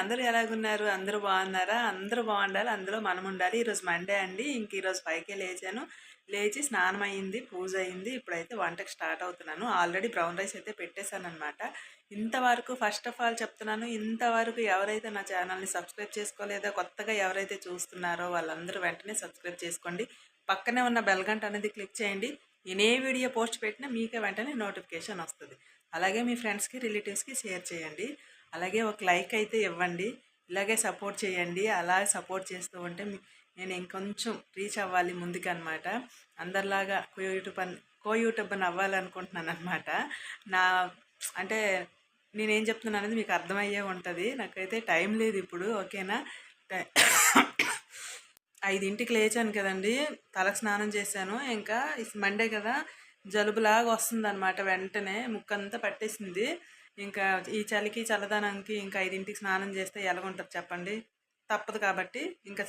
అందరూ ఎలాగున్నారు? అందరూ బాగున్నారా? అందరూ బాగుండాలి. అందులో మనం ఉండాలి. ఈరోజు మండే అండి. ఇంక ఈరోజు 5కే లేచాను. లేచి స్నానం అయింది, పూజ అయింది. ఇప్పుడైతే వంటకి స్టార్ట్ అవుతున్నాను. ఆల్రెడీ బ్రౌన్ రైస్ అయితే పెట్టేశాననమాట. ఇంతవరకు ఫస్ట్ ఆఫ్ ఆల్ చెప్తున్నాను, ఇంతవరకు ఎవరైతే నా ఛానల్ని సబ్స్క్రైబ్ చేసుకోలేదో, కొత్తగా ఎవరైతే చూస్తున్నారో వాళ్ళందరూ వెంటనే సబ్స్క్రైబ్ చేసుకోండి. పక్కనే ఉన్న బెల్ గంట అనేది క్లిక్ చేయండి. నేను ఏ వీడియో పోస్ట్ పెట్టినా మీకే వెంటనే నోటిఫికేషన్ వస్తుంది. అలాగే మీ ఫ్రెండ్స్కి, రిలేటివ్స్కి షేర్ చేయండి. అలాగే ఒక లైక్ అయితే ఇవ్వండి. ఇలాగే సపోర్ట్ చేయండి. అలా సపోర్ట్ చేస్తూ ఉంటే నేను ఇంకొంచెం రీచ్ అవ్వాలి ముందుకు అనమాట. అందరిలాగా కో యూట్యూబర్ అవ్వాలనుకుంటున్నాను అనమాట. నా అంటే నేనేం చెప్తున్నాను అనేది మీకు అర్థమయ్యే ఉంటుంది. నాకైతే టైం లేదు ఇప్పుడు, ఓకేనా. 5ంటికి లేచాను కదండి, తలకు స్నానం చేశాను. ఇంకా మండే కదా, జలుబులాగా వస్తుంది అనమాట. వెంటనే ముక్కంతా పట్టేసింది. ఇంకా ఈ చలికి చల్లదనానికి ఇంకా 5ంటికి స్నానం చేస్తే ఎలాగుంటుంది చెప్పండి. తప్పదు కాబట్టి ఇంకా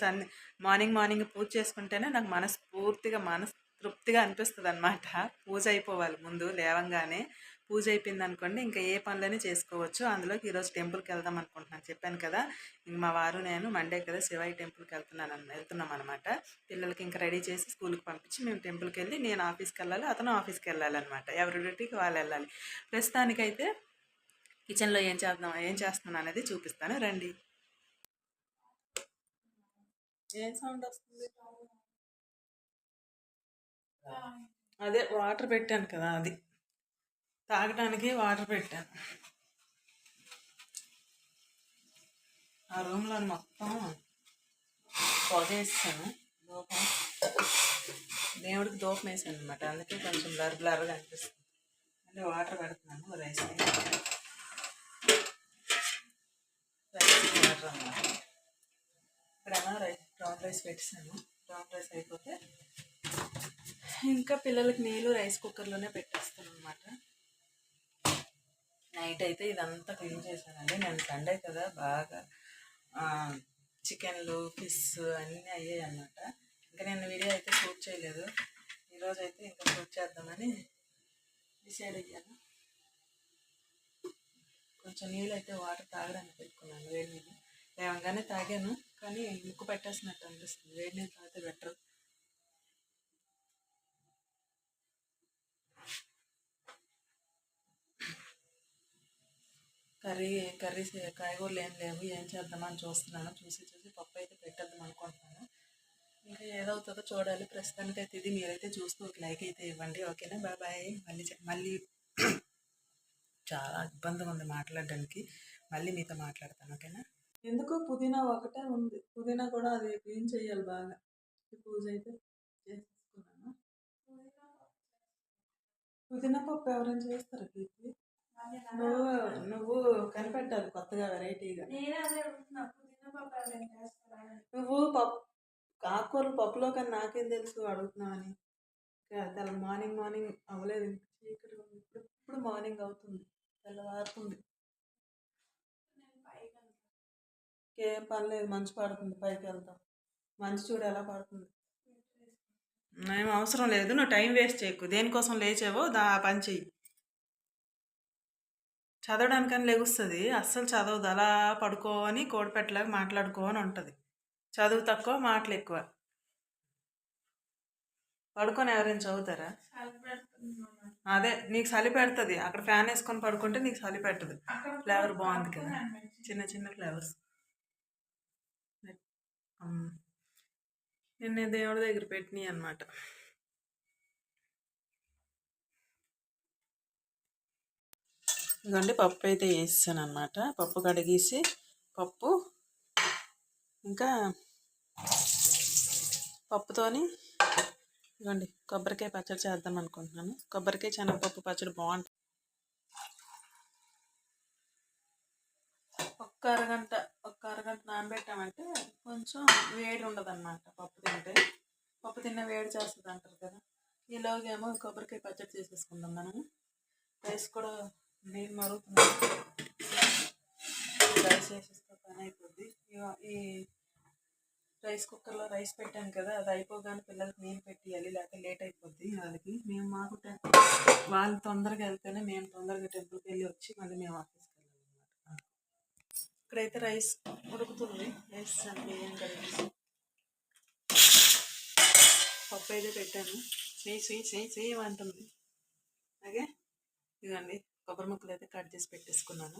మార్నింగ్ పూజ చేసుకుంటేనే నాకు మనస్తృప్తిగా అనిపిస్తుంది అనమాట. పూజ అయిపోవాలి ముందు లేవంగానే. పూజ అయిపోయింది అనుకోండి, ఇంకా ఏ పనులని చేసుకోవచ్చు. అందులోకి ఈరోజు టెంపుల్కి వెళ్దాం అనుకుంటున్నాను, చెప్పాను కదా. ఇంక మా వారు నేను మండే కదా శివయ్య టెంపుల్కి వెళ్తున్నాం అనమాట. పిల్లలకి ఇంకా రెడీ చేసి స్కూల్కి పంపించి మేము టెంపుల్కి వెళ్ళి, నేను ఆఫీస్కి వెళ్ళాలి, అతను ఆఫీస్కి వెళ్ళాలన్నమాట. ఎవరి డ్యూటీకి వాళ్ళు వెళ్ళాలి. ప్రస్తుతానికైతే కిచెన్లో ఏం చేస్తున్నాను అనేది చూపిస్తాను, రండి. ఏం సౌండ్ వస్తుంది? అదే వాటర్ పెట్టాను కదా, అది తాగడానికి వాటర్ పెట్టాను. ఆ రూమ్లో మొత్తం పొగేసాను. దూపం, దేవుడికి దూపం వేసాను అనమాట. అందుకే కొంచెం బ్లర్గా అనిపిస్తుంది. అంటే వాటర్ పెడుతున్నాను రైస్ వాటర్ అన్నమాట. ఇక్కడేమో బ్రౌన్ రైస్ పెట్టేసాను. బ్రౌన్ రైస్ అయిపోతే ఇంకా పిల్లలకి నీళ్ళు రైస్ కుక్కర్లోనే పెట్టేస్తాను అనమాట. నైట్ అయితే ఇదంతా క్లీన్ చేశానండి. నేను సండే కదా, బాగా చికెన్లు, ఫిష్ అన్నీ అయ్యాయి అన్నమాట. ఇంకా నేను వీడియో అయితే షూట్ చేయలేదు. ఈరోజు అయితే ఇంకా షూట్ చేద్దామని డిసైడ్ అయ్యాను. కొంచెం నీళ్ళు అయితే వాటర్ తాగడానికి పెట్టుకున్నాను, వేడి నీళ్ళు. లేవగానే తాగాను, కానీ ముక్కు పెట్టేసినట్టు అనిపిస్తుంది. వేడి నీళ్ళు తాగితే బెటర్. కర్రీస్ కాయగూరలు ఏం లేవు, ఏం చేద్దామని చూస్తున్నాను. చూసి పప్పు అయితే పెట్టేద్దాం అనుకుంటున్నాను. ఇంకా ఏదవుతుందో చూడాలి. ప్రస్తుతానికి అయితే ఇది. మీరైతే చూస్తూ ఒక లైక్ అయితే ఇవ్వండి, ఓకేనా. బాయ్. మళ్ళీ చాలా ఇబ్బందిగా ఉంది మాట్లాడడానికి. మళ్ళీ మీతో మాట్లాడతాను, ఓకేనా. ఎందుకు పుదీనా ఒకటే ఉంది, పుదీనా కూడా అది క్లీన్ చేయాలి బాగా. పూజ అయితే చేసేసుకున్నాను. పుదీనా పప్పు ఎవరైనా చేస్తారు కీర్తి? నువ్వు కనిపెట్టాలి కొత్తగా, వెరైటీగా. నువ్వు ఆకుకూరలు పప్పులో కానీ నాకేం తెలుసు అడుగుతున్నావని. తెల్ల మార్నింగ్ అవ్వలేదు, చీకటి ఉంది. ఇప్పుడు మార్నింగ్ అవుతుంది, తెల్లవారుతుంది. ఏం పని లేదు, మంచు పడుతుంది, పైకి వెళ్తాం. మంచు చూడు ఎలా పడుతుంది. ఏం అవసరం లేదు, నువ్వు టైం వేస్ట్ చేయకు. దేనికోసం లేచావో పని చెయ్యి. చదవడానికని లెగుస్తుంది, అస్సలు చదవదు. అలా పడుకోని కోడిపెట్టలాగా మాట్లాడుకోని ఉంటుంది. చదువు తక్కువ, మాటలు ఎక్కువ. పడుకొని ఎవరైనా చదువుతారా? అదే నీకు చలి పెడుతుంది. అక్కడ ఫ్యాన్ వేసుకొని పడుకుంటే నీకు చలి పెట్టదు. ఫ్లేవర్ బాగుంది కదా, చిన్న ఫ్లేవర్స్. నిన్న దేవుడి దగ్గర పెట్టినాయి అన్నమాట. ఇదిగోండి, పప్పు అయితే వేసాను అనమాట. పప్పు కడిగేసి పప్పు ఇంకా పప్పుతోని ఇదిగోండి కొబ్బరికాయ పచ్చడి చేద్దాం అనుకుంటున్నాను. కొబ్బరికాయ శనగపప్పు పచ్చడి బాగుంటుంది. ఒక్క అరగంట నానబెట్టామంటే కొంచెం వేడి ఉండదు అన్నమాట. పప్పు తిన్న వేడి చేస్తుంది అంటారు కదా. ఈలోగేమో కొబ్బరికాయ పచ్చడి చేసేసుకుందాం మనము. రైస్ కూడా నీళ్ళు మరుగుతున్నాయి, రైస్ వేసేస్తే పని అయిపోద్ది. ఈ రైస్ కుక్కర్లో రైస్ పెట్టాను కదా, అది అయిపోగానే పిల్లలకి నీళ్ళు పెట్టియాలి, లేకపోతే లేట్ అయిపోద్ది వాళ్ళకి. వాళ్ళు తొందరగా వెళ్తేనే మేము తొందరగా టెంపుల్కి వెళ్ళి వచ్చి మళ్ళీ మేము ఆఫీస్కి వెళ్ళాలి అన్నమాట. ఇక్కడైతే రైస్ ఉడుకుతుంది. రైస్ బియ్యం కడిగేసి పప్పు అయితే పెట్టాను. స్వీ అంటుంది. అలాగే ఇదండి కొబ్బరి ముక్కలు అయితే కట్ చేసి పెట్టేసుకున్నాను.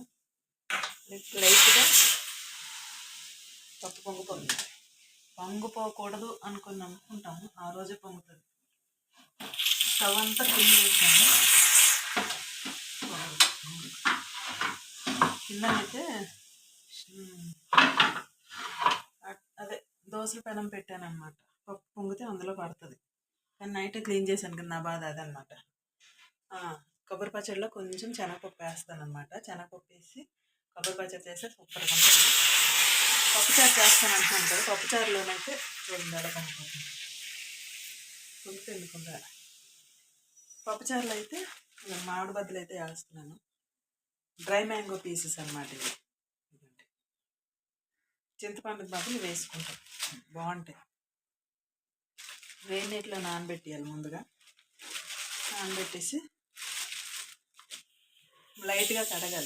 లైట్గా పప్పు పొంగిపోకూడదు అనుకుంటాము, ఆ రోజే పొంగుతుంది. స్టవ్ అంతా క్లీన్ చేసాను. కిందనైతే అదే దోశల పెనం పెట్టాను అనమాట. పప్పు పొంగితే అందులో పడుతుంది. కానీ నైట్ క్లీన్ చేశాను కదా, నా బాధ అదనమాట. కొబ్బరి పచ్చడిలో కొంచెం శనగపప్పు వేస్తాను అనమాట. శనగపప్పు వేసి కొబ్బరి పచ్చడి చేస్తే సూపర్గా ఉంటుంది. పప్పుచారు చేస్తాను అంటున్నాను కదా, పప్పుచారులోనైతే చూడండి ఎలా పొంగిపోతుంది. పొంగితే ఎందుకుందా పప్పుచారులో అయితే మామిడి బద్దలు అయితే వేస్తున్నాను. డ్రై మ్యాంగో పీసెస్ అనమాట ఇవి. చింతపండు బదులు వేసుకుంటాం, బాగుంటాయి. వేడి నీటిలో నానబెట్టేయాలి. ముందుగా నానబెట్టేసి లైట్గా కడిగి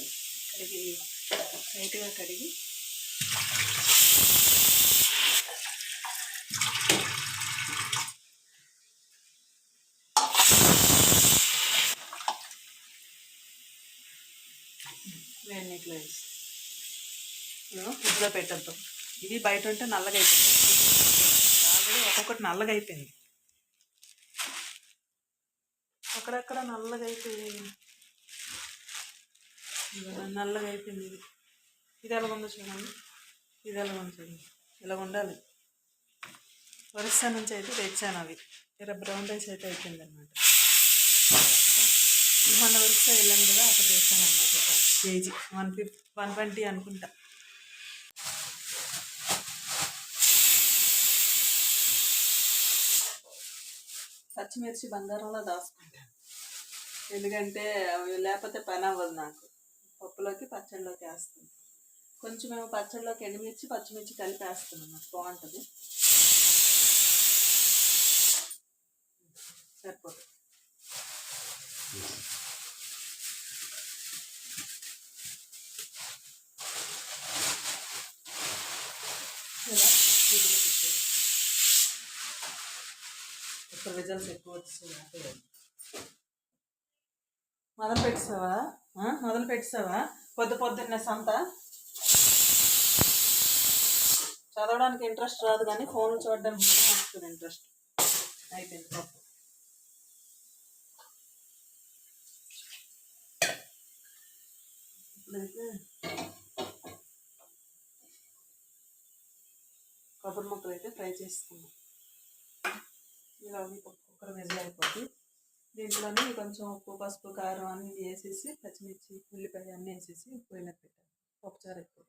వేడి నీటిలో వేసి ఫ్రిడ్జ్లో పెట్టద్దు. ఇవి బయట ఉంటే నల్లగా అయిపోయింది. ఆల్రెడీ ఒక్కొక్కటి నల్లగా అయిపోయింది, అక్కడక్కడ నల్లగా అయిపోయింది. ఇది ఎలా ఉందో చూడండి, ఇది ఎలా ఉంది చూడండి, ఇలా ఉండాలి. ఒరిస్సా నుంచి అయితే తెచ్చాను అవి. బ్రౌన్ రైస్ అయితే అయిపోయింది అనమాట. మొన్న ఒరిస్సా వెళ్ళాను కదా, అక్కడ తెచ్చాను అనమాట. కేజీ 120 అనుకుంటా. పచ్చిమిర్చి బంగారంలో దాచుకుంటాను, ఎందుకంటే లేకపోతే పని అవ్వదు నాకు. పప్పులోకి పచ్చడిలోకి వేస్తాను. కొంచెం మేము పచ్చడిలోకి ఎండుమిర్చి పచ్చిమిర్చి కలిపి వేస్తున్నాం, నాకు బాగుంటుంది. సరిపోతుంది. ఇలా విజులు పెట్టేది. ఇప్పుడు విజల్స్ ఎక్కువ వచ్చేది. మొదలు పెట్టేసావా పొద్దున్నే సంత. చదవడానికి ఇంట్రెస్ట్ రాదు, కానీ ఫోన్లు చూడడానికి కూడా వస్తుంది ఇంట్రెస్ట్. అయిపోయింది పప్పు. ఇప్పుడైతే కొబ్బరి ముక్కలు అయితే ఫ్రై చేసుకున్నాం. ఇలా కుక్కర్ విజిల్ అయిపోతుంది. దీంట్లోనే కొంచెం ఉప్పు పసుపు కారం అన్నీ వేసేసి పచ్చిమిర్చి ఉల్లిపాయ అన్నీ వేసేసి పొయ్యి మీద పెట్టాను. పప్పుచారు అయిపోతుంది.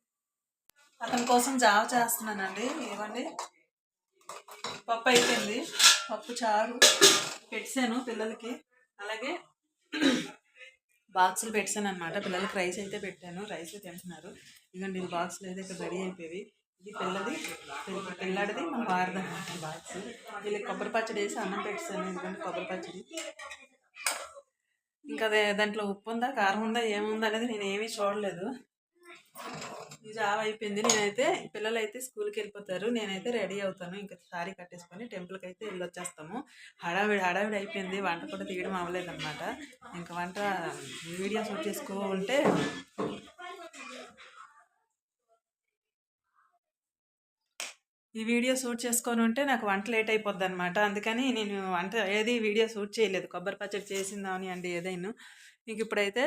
అతని కోసం జావ చేస్తున్నానండి. ఇవ్వండి, పప్పు అయిపోయింది. పప్పు చారు పెట్టాను పిల్లలకి. అలాగే బాక్సులు పెట్టాను అనమాట. పిల్లలకి రైస్ అయితే పెట్టాను, రైస్ తింటున్నారు. ఇదిగోండి, ఇది బాక్సులు అయితే ఇక్కడ రెడీ అయిపోయి. ఇది పిల్లడిది మన వారది అనమాట బాక్స్. వీళ్ళకి కొబ్బరి పచ్చడి వేసి అన్నం పెట్టాను. ఎందుకంటే కొబ్బరి పచ్చడి ఇంకా అదే దాంట్లో ఉప్పు ఉందా కారం ఉందా ఏముందా అనేది నేను ఏమీ చూడలేదు. ఇది జావ అయిపోయింది. నేనైతే పిల్లలు అయితే స్కూల్కి వెళ్ళిపోతారు, నేనైతే రెడీ అవుతాను. ఇంకా సారీ కట్టేసుకొని టెంపుల్కి అయితే వెళ్ళొచ్చేస్తాము. హడావిడి అయిపోయింది. వంట కూడా తీయడం అవ్వలేదన్నమాట. ఇంకా వంట వీడియో షూట్ చేసుకోవాలంటే ఈ వీడియో షూట్ చేసుకొని ఉంటే నాకు వంట లేట్ అయిపోద్ది అనమాట. అందుకని నేను వంట ఏది వీడియో షూట్ చేయలేదు. కొబ్బరి పచ్చడి చేసిందామని అండి ఏదైనా. ఇంక ఇప్పుడైతే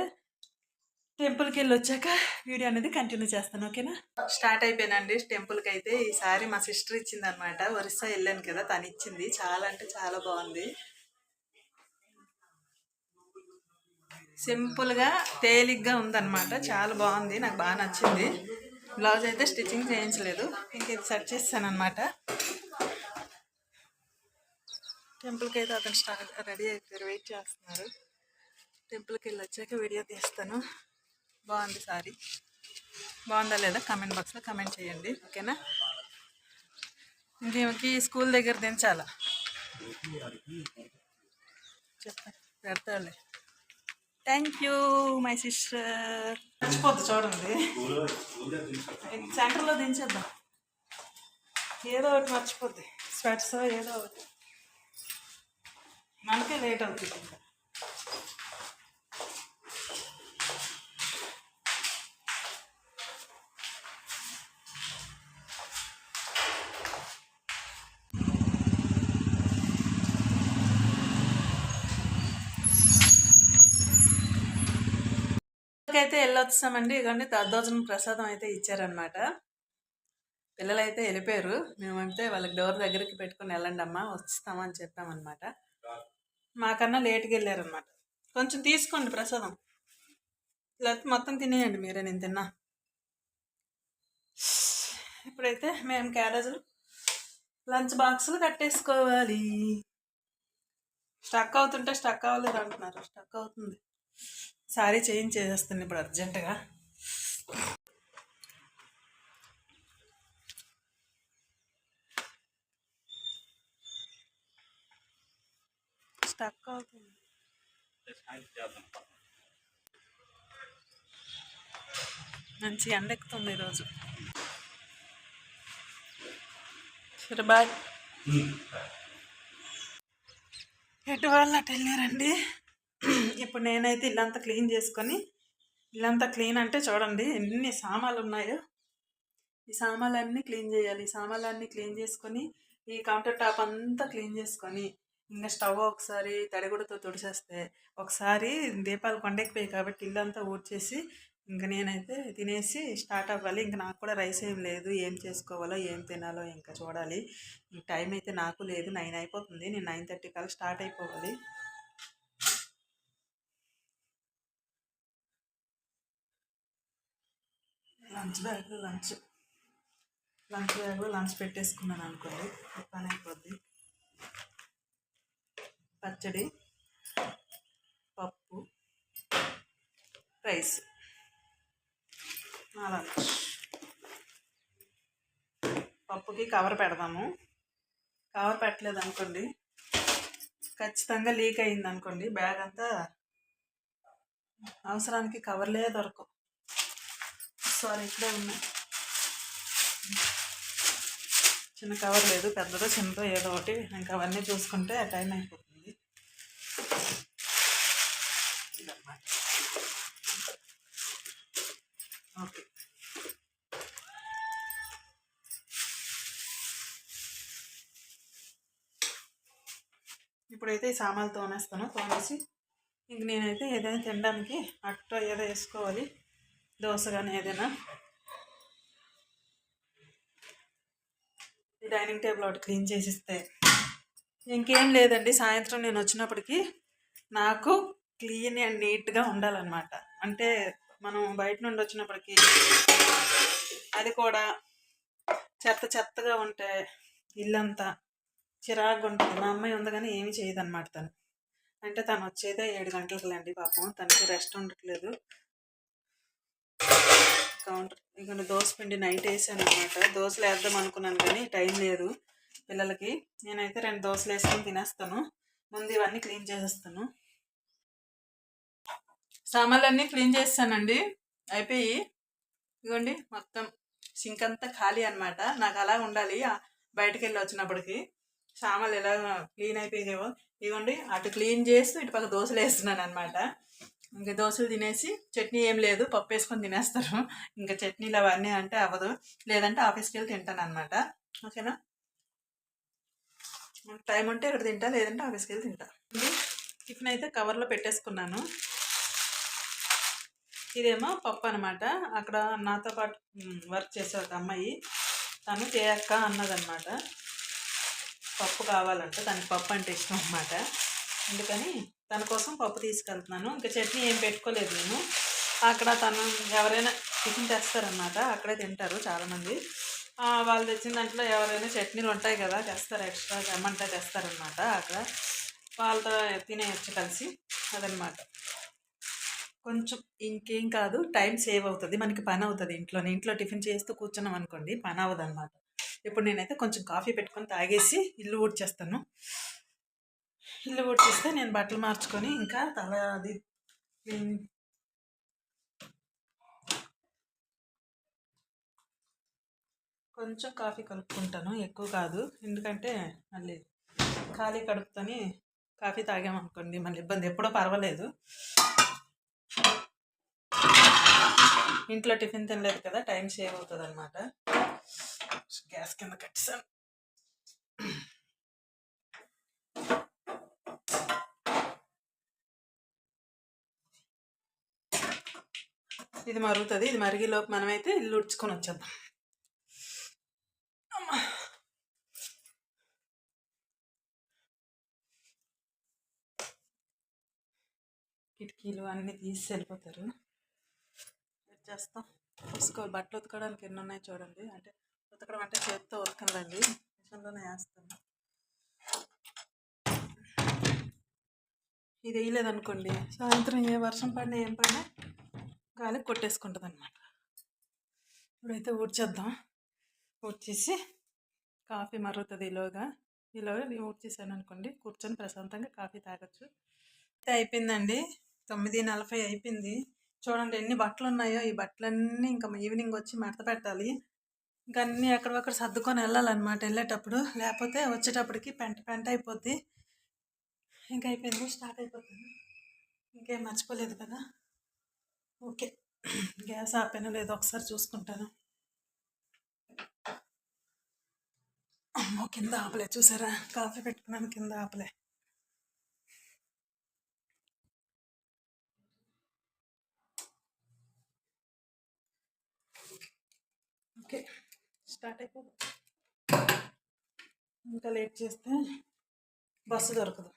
టెంపుల్కి వెళ్ళి వచ్చాక వీడియో అనేది కంటిన్యూ చేస్తాను, ఓకేనా. స్టార్ట్ అయిపోయానండి టెంపుల్కి అయితే. ఈసారి మా సిస్టర్ ఇచ్చింది అనమాట. ఒరిస్సా వెళ్ళాను కదా, తను ఇచ్చింది. చాలా అంటే చాలా బాగుంది. సింపుల్గా తేలిగ్గా ఉందన్నమాట. చాలా బాగుంది, నాకు బాగా నచ్చింది. బ్లౌజ్ అయితే స్టిచ్చింగ్ చేయించలేదు, ఇంక ఇది సెట్ చేస్తాను అనమాట. టెంపుల్కి అయితే అతను రెడీ అయిపోయారు, వెయిట్ చేస్తున్నారు. టెంపుల్కి వెళ్ళి వచ్చాక వీడియో తీస్తాను. బాగుంది సారీ. బాగుందా లేదా కామెంట్ బాక్స్లో కామెంట్ చేయండి, ఓకేనా. ఇంకేమకి స్కూల్ దగ్గర దించాలా పెడతాలే. Thank you my sister. మర్చిపోద్దు చూడండి, సెంటర్లో దించేద్దాం. ఏదో ఒకటి మర్చిపోద్ది, స్వెట్స్ ఏదో ఒకటి. మనకే లేట్ అవుతుంది ఇంకా. అయితే వెళ్ళొచ్చామండి. ఇదిగోండి దద్దోజనం ప్రసాదం అయితే ఇచ్చారనమాట. పిల్లలైతే వెళ్ళిపోయారు. మేమైతే వాళ్ళకి డోర్ దగ్గరికి పెట్టుకుని వెళ్ళండి అమ్మా వస్తామని చెప్పామన్నమాట. మాకన్నా లేట్గా వెళ్ళారనమాట. కొంచెం తీసుకోండి ప్రసాదం, లేకపోతే మొత్తం తినేయండి మీరే, నేను తిన్నా. ఇప్పుడైతే మేము క్యారేజీలు లంచ్ బాక్సులు కట్టేసుకోవాలి. స్టక్ అవుతుంటే స్టక్ అవ్వలేదు అంటున్నారు. స్టక్ అవుతుంది. సారీ చేంజ్ చేసేస్తుంది ఇప్పుడు అర్జెంటుగా. స్టక్ అవుతుంది. మంచి ఎండ ఎక్కుతుంది ఈరోజు. సరే బాయ్. ఎటు వాళ్ళు అటు వెళ్ళారండి. ఇప్పుడు నేనైతే ఇల్లంతా క్లీన్ చేసుకొని, ఇల్లంతా క్లీన్ అంటే చూడండి ఎన్ని సామాన్లు ఉన్నాయో. ఈ సామాన్లన్నీ క్లీన్ చేయాలి. ఈ సామాన్లన్నీ క్లీన్ చేసుకొని ఈ కౌంటర్ టాప్ అంతా క్లీన్ చేసుకొని ఇంకా స్టవ్ ఒకసారి తడిగుడితో తుడిచేస్తే, ఒకసారి దీపాలు కొండెక్కిపోయాయి కాబట్టి ఇల్లంతా ఊడ్చేసి ఇంకా నేనైతే తినేసి స్టార్ట్ అవ్వాలి. ఇంకా నాకు కూడా రైస్ ఏం లేదు, ఏం చేసుకోవాలో ఏం తినాలో ఇంకా చూడాలి. టైం అయితే నాకు లేదు, 9 అయిపోతుంది. నేను 9:30 కల్లా స్టార్ట్ అయిపోవాలి. లంచ్ బ్యాగ్లో లంచ్ బ్యాగ్లో లంచ్ పెట్టేసుకున్నాను అనుకోండి, పని అయిపోద్ది. పచ్చడి, పప్పు, రైస్, నా లంచ్. పప్పుకి కవర్ పెడదాము. కవర్ పెట్టలేదు అనుకోండి, ఖచ్చితంగా లీక్ అయింది అనుకోండి, బ్యాగ్ అంతా అవసరానికి కవర్లే దొరకవు. సారీ, ఇక్కడే ఉన్నాయి. చిన్న కవర్ లేదు, పెద్దదో చిన్నదో ఏదో ఒకటి. ఇంకా అవన్నీ చూసుకుంటే టైం అయిపోతుంది. ఓకే, ఇప్పుడైతే ఈ సామాన్లు తోనేస్తాను. తోనేసి ఇంక నేనైతే ఏదైనా తినడానికి అట్టో ఏదో వేసుకోవాలి, దోశ కానీ ఏదైనా. ఈ డైనింగ్ టేబుల్ ఒకటి క్లీన్ చేసిస్తే ఇంకేం లేదండి. సాయంత్రం నేను వచ్చినప్పటికీ నాకు క్లీన్ అండ్ నీట్గా ఉండాలన్నమాట. అంటే మనం బయట నుండి వచ్చినప్పటికీ అది కూడా చెత్తగా ఉంటే ఇల్లంతా చిరాకుగా ఉంటుంది. మా అమ్మాయి ఉంది కానీ ఏమీ చేయదన్నమాట తను. అంటే తను వచ్చేదే 7 గంటలకులండి. పాపం తనకి రెస్ట్ ఉండట్లేదు. కౌంటర్ ఇక్కడ దోశ పిండి నైట్ వేసాను అనమాట. దోశలు వేద్దాం అనుకున్నాను కానీ టైం లేదు పిల్లలకి. నేనైతే 2 దోశలు వేసుకొని తినేస్తాను. ముందు ఇవన్నీ క్లీన్ చేసేస్తాను. సామాన్లన్నీ క్లీన్ చేస్తానండి, అయిపోయి. ఇదిగోండి మొత్తం సింక్ అంతా ఖాళీ అనమాట. నాకు అలా ఉండాలి బయటకు వెళ్ళి వచ్చినప్పటికి. సామాన్లు ఎలా క్లీన్ అయిపోయేవో ఇదిగోండి, అటు క్లీన్ చేస్తూ ఇటు పక్క దోశలు వేస్తున్నాను అనమాట. ఇంకా దోశలు తినేసి చట్నీ ఏం లేదు, పప్పు వేసుకొని తినేస్తారు. ఇంకా చట్నీలు అవన్నీ అంటే అవ్వదు, లేదంటే ఆఫీస్కి వెళ్ళి తింటాను అనమాట. ఓకేనా, టైం ఉంటే ఇక్కడ తింటా, లేదంటే ఆఫీస్కి వెళ్ళి తింటా. టిఫిన్ అయితే కవర్లో పెట్టేసుకున్నాను. ఇదేమో పప్పు అనమాట. అక్కడ నాతో పాటు వర్క్ చేసే ఒక అమ్మాయి, తను చేయక్క అన్నదన్నమాట. పప్పు కావాలంటే తనకి పప్పు అంటే ఇష్టం అనమాట. అందుకని తన కోసం పప్పు తీసుకెళ్తున్నాను. ఇంకా చట్నీ ఏం పెట్టుకోలేదు నేను. అక్కడ తను ఎవరైనా టిఫిన్ తెస్తారనమాట, అక్కడే తింటారు చాలామంది. వాళ్ళు తెచ్చిన దాంట్లో ఎవరైనా చట్నీలు ఉంటాయి కదా, తెస్తారు, ఎక్స్ట్రా తెమ్మంటే తెస్తారనమాట. అక్కడ వాళ్ళతో తినేయచ్చు కలిసి, అదనమాట. కొంచెం ఇంకేం కాదు, టైం సేవ్ అవుతుంది, మనకి పని అవుతుంది. ఇంట్లో టిఫిన్ చేస్తూ కూర్చున్నాం అనుకోండి, పని అవ్వదు అనమాట. ఇప్పుడు నేనైతే కొంచెం కాఫీ పెట్టుకొని తాగేసి ఇల్లు ఊడ్చేస్తాను. ఇల్లు ఊడ్చేస్తే నేను బట్టలు మార్చుకొని ఇంకా తల అది క్లీన్ కొంచెం కాఫీ కలుపుకుంటాను, ఎక్కువ కాదు. ఎందుకంటే మళ్ళీ ఖాళీ కడుపుతోని కాఫీ తాగామనుకోండి మళ్ళీ ఇబ్బంది. ఎప్పుడో పర్వాలేదు, ఇంట్లో టిఫిన్ తినలేదు కదా, టైం సేవ్ అవుతుంది అనమాట. గ్యాస్ కింద కట్టేసాను. ఇది మరుగుతుంది. ఇది మరిగేలోపు మనమైతే ఇల్లు ఉడ్చుకొని వచ్చేద్దాం. కిటికీలు అన్నీ తీసి వెళ్ళిపోతారు. చేస్తాం. ఉతుకోవాలి. బట్టలు ఉతకడానికి ఎన్ని ఉన్నాయి చూడండి. అంటే ఉతకడం అంటే చేతితో ఉతకనండి, మిషన్లోనే వేస్తాను. ఇది వేయలేదనుకోండి సాయంత్రం ఏ వర్షం పడినా ఏం పడినా గాలి కొట్టేసుకుంటుంది అనమాట. ఇప్పుడైతే ఊడ్చేద్దాం. ఊడ్చేసి కాఫీ మరుగుతుంది. ఈలోగా ఊడ్చేసాను అనుకోండి, కూర్చొని ప్రశాంతంగా కాఫీ తాగొచ్చు. అయితే అయిపోయిందండి, 9:40 అయిపోయింది. చూడండి ఎన్ని బట్టలు ఉన్నాయో. ఈ బట్టలన్నీ ఇంకా ఈవినింగ్ వచ్చి మడత పెట్టాలి. ఇంకా అన్నీ ఎక్కడొక్కడ సర్దుకొని వెళ్ళాలన్నమాట వెళ్ళేటప్పుడు, లేకపోతే వచ్చేటప్పటికి పెంట అయిపోద్ది. ఇంకా అయిపోయింది, స్టార్ట్ అయిపోతుంది. ఇంకేం మర్చిపోలేదు కదా. ఓకే, గ్యాస్ ఆపానో లేదో ఒకసారి చూసుకుంటాను. అమ్మో, కింద ఆపలే. చూసారా, కాఫీ పెట్టుకున్నాను, కింద ఆపలే. ఓకే, స్టార్ట్ అయిపోదు. ఇంకా లేట్ చేస్తే బస్సు దొరకదు.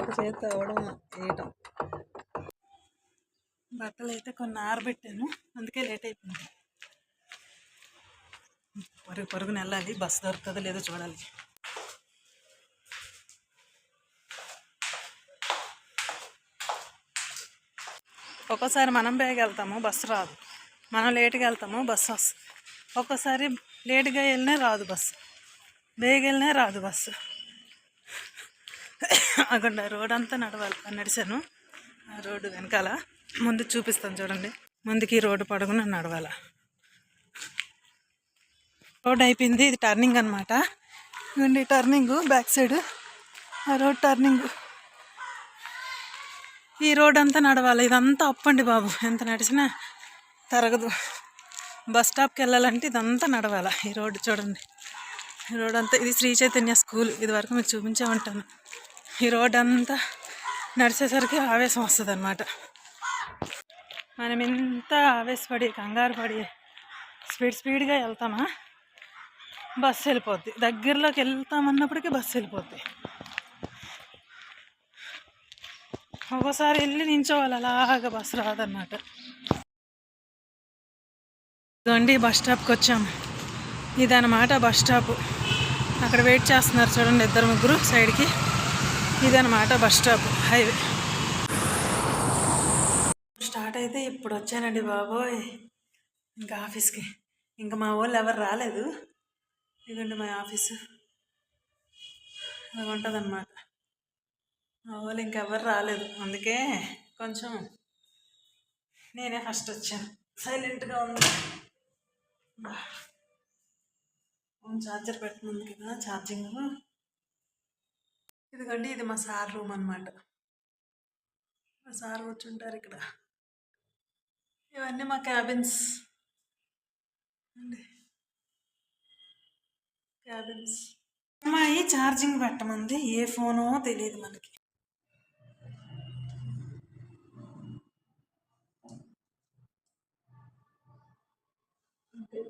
ఒక చేతి అవడం వేయటం. బట్టలు అయితే కొన్ని ఆరబెట్టాను, అందుకే లేట్ అయిపోయింది. పరుగున వెళ్ళాలి, బస్సు దొరుకుతుందో లేదో చూడాలి. ఒక్కోసారి మనం బేగ వెళ్తాము, బస్సు రాదు. మనం లేటుగా వెళ్తాము, బస్సు వస్తుంది. ఒక్కోసారి లేటుగా వెళ్ళినా రాదు బస్సు, బేగ వెళ్ళినా రాదు బస్సు. అక్కడ రోడ్ అంతా నడిచాను. ఆ రోడ్డు వెనకాల ముందు చూపిస్తాను చూడండి. ముందుకి రోడ్డు పడుగున నడవాల. రోడ్ అయిపోయింది. ఇది టర్నింగ్ అనమాట. ఇవ్వండి టర్నింగ్, బ్యాక్ సైడ్ ఆ రోడ్ టర్నింగ్. ఈ రోడ్ అంతా నడవాలి. ఇదంతా అప్పండి బాబు, ఎంత నడిచినా తరగదు. బస్ స్టాప్కి వెళ్ళాలంటే ఇదంతా నడవాలి. ఈ రోడ్డు చూడండి, ఈ రోడ్ అంతా. ఇది శ్రీ చైతన్య స్కూల్, ఇది వరకు మీకు చూపించే ఉంటాను. ఈ రోడ్ అంతా నడిచేసరికి ఆవేశం వస్తుంది అన్నమాట. మనం ఎంత ఆవేశపడి కంగారు పడి స్పీడ్గా వెళ్తామా, బస్సు వెళ్ళిపోద్ది. దగ్గరలోకి వెళ్తామన్నప్పటికీ బస్సు వెళ్ళిపోద్ది. ఒక్కోసారి వెళ్ళి నించోవాలి, అలాగా బస్సు రాదన్నమాట. ఇదిగోండి బస్ స్టాప్కి వచ్చాము. ఇదన్నమాట బస్ స్టాప్. అక్కడ వెయిట్ చేస్తున్నారు చూడండి, 2-3 సైడ్కి. ఇదన్నమాట బస్ స్టాప్, హైవే. స్టార్ట్ అయితే ఇప్పుడు వచ్చానండి బాబోయ్, ఇంకా ఆఫీస్కి. ఇంకా మా వాళ్ళు ఎవరు రాలేదు. ఇదండి మా ఆఫీసు, అది ఉంటుంది అన్నమాట. మా వాళ్ళు ఇంకెవరు రాలేదు, అందుకే కొంచెం నేనే ఫస్ట్ వచ్చాను. సైలెంట్గా ఉంది. ఫోన్ ఛార్జర్ పెట్టినందు కదా, ఛార్జింగ్. ఇదిగోండి, ఇది మా సార్ రూమ్ అన్నమాట. మా సార్ కూర్చుంటారు ఇక్కడ. ఇవన్నీ మా క్యాబిన్స్ అండి, క్యాబిన్స్. అమ్మాయి ఛార్జింగ్ పెట్టమంది, ఏ ఫోనో తెలియదు మనకి.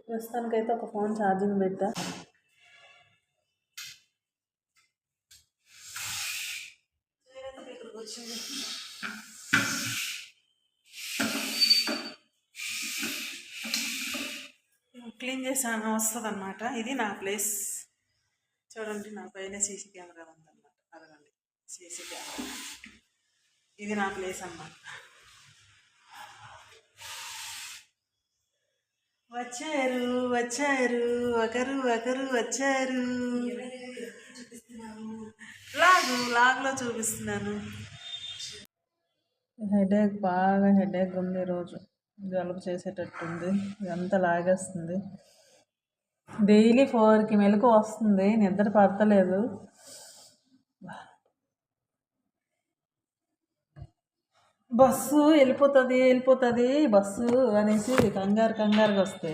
ప్రస్తుతానికైతే ఒక ఫోన్ ఛార్జింగ్ పెట్టా. క్లీన్ చేసాను, వస్తుంది అన్నమాట. ఇది నా ప్లేస్ చూడండి. నా పైన సీసీ కెమెరా ఉందన్నమాట. అదనండి సీసీ కెమెరా. ఇది నా ప్లేస్ అన్నమాట. వచ్చారు వచ్చారు ఒకరు ఒకరు వచ్చారు. లాగ్లో చూపిస్తున్నాను. హెడేక్ బాగా హెడేక్ ఉంది ఈరోజు. జలుబు చేసేటట్టుంది, ఇదంతా లాగేస్తుంది. డైలీ 4కి మెలకు వస్తుంది, నిద్ర పడతలేదు. బస్సు వెళ్ళిపోతుంది బస్సు అనేసి కంగారుగా వస్తే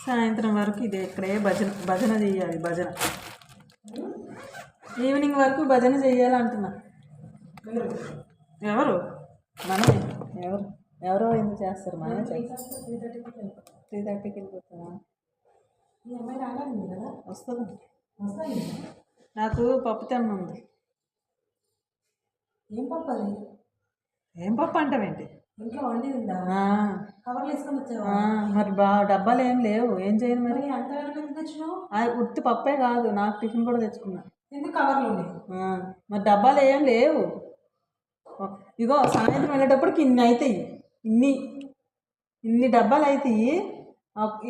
సాయంత్రం వరకు ఇదే ఇక్కడే భజన చెయ్యాలి. ఈవినింగ్ వరకు భజన చెయ్యాలి అంటున్నా. ఎవరు మనమే? ఎవరో ఎందుకు చేస్తారు? మనమే చేస్తాం. 3:30కి వెళ్ళిపోతామా? వస్తుంది. నాకు పప్పు తెమ్మంది. ఏం పప్పు అది? ఏం పప్పు అంటావేంటి? ఇంట్లో వండిందా? కవర్లు వేసుకొని వచ్చావా? మరి డబ్బాలు ఏం లేవు, ఏం చేయను మరి? ఉత్తి పప్పే కాదు, నాకు టిఫిన్ కూడా తెచ్చుకున్నా. ఎందుకు కవర్లు? మరి డబ్బాలు ఏం లేవు. ఇగో సాయంత్రం వెళ్ళేటప్పటికి ఇన్ని అవుతాయి. ఇన్ని డబ్బాలు అవుతాయి.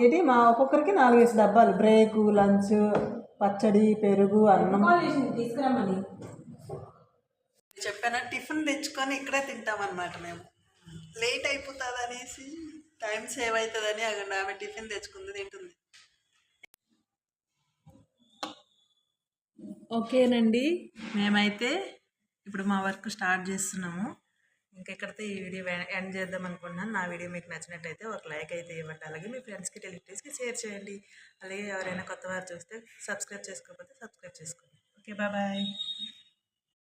ఏంటి మా ఒక్కొక్కరికి 4 డబ్బాలు, బ్రేకు, లంచ్, పచ్చడి, పెరుగు, అన్నం తీసుకురామని చెప్పాను. టిఫిన్ తెచ్చుకొని ఇక్కడే తింటామన్నమాట. మేము లేట్ అయిపోతుంది అనేసి, టైం సేవ్ అవుతుందని ఆమె టిఫిన్ తెచ్చుకుంది, తింటుంది. ఓకేనండి, మేమైతే ఇప్పుడు మా వర్క్ స్టార్ట్ చేస్తున్నాము. ఇంకెక్కడితో ఈ వీడియో ఎండ్ చేద్దాం అనుకుంటున్నాను. నా వీడియో మీకు నచ్చినట్టయితే ఒక లైక్ అయితే ఇవ్వండి. అలాగే మీ ఫ్రెండ్స్కి రిలేటివ్స్కి షేర్ చేయండి. అలాగే ఎవరైనా కొత్త వారు చూస్తే సబ్స్క్రైబ్ చేసుకోకపోతే సబ్స్క్రైబ్ చేసుకోండి. Okay, bye.